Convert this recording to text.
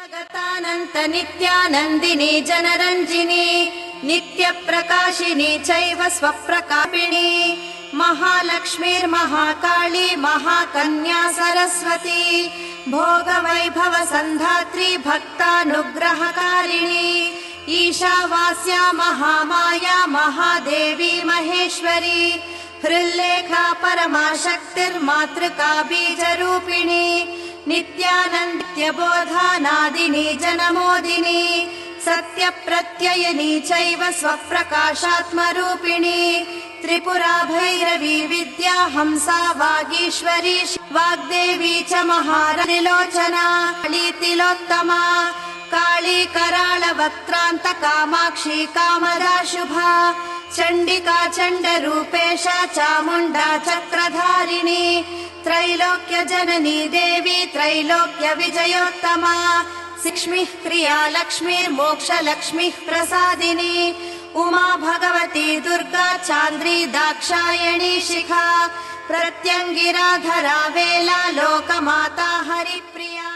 स्वागतानन्त नित्यानन्दिनी जनरञ्जिनी नित्यप्रकाशिनी चैव स्वप्रकाशिनी महालक्ष्मीर्महाकाली महाकन्या सरस्वती भोगवैभव सन्धात्री भक्तानुग्रहकारिणी ईशावास्या महामाया महादेवी महेश्वरी हृल्लेखा परमाशक्तिर्मातृका बीजरूपिणी नित्यानन्द्यबोधानादिनी जनमोदिनी सत्यप्रत्ययिनी चैव स्वप्रकाशात्मरूपिणी त्रिपुरा भैरवी विद्या हंसा वागीश्वरी वाग्देवी च महात्रिलोचना तिलोत्तमा काली कराळवक्त्रान्त कामाक्षी कामदा शुभा चण्डिका चण्डरूपेशा चामुण्डा चक्रधारिणी त्रैलोक्य जननी देवी त्रैलोक्य विजयोत्तमा लक्ष्मीः क्रिया लक्ष्मीर्मोक्ष लक्ष्मीः प्रसादिनी उमा भगवती दुर्गा चान्द्री दाक्षायणी शिखा प्रत्यङ्गिराधरा वेला लोकमाता हरिप्रिया।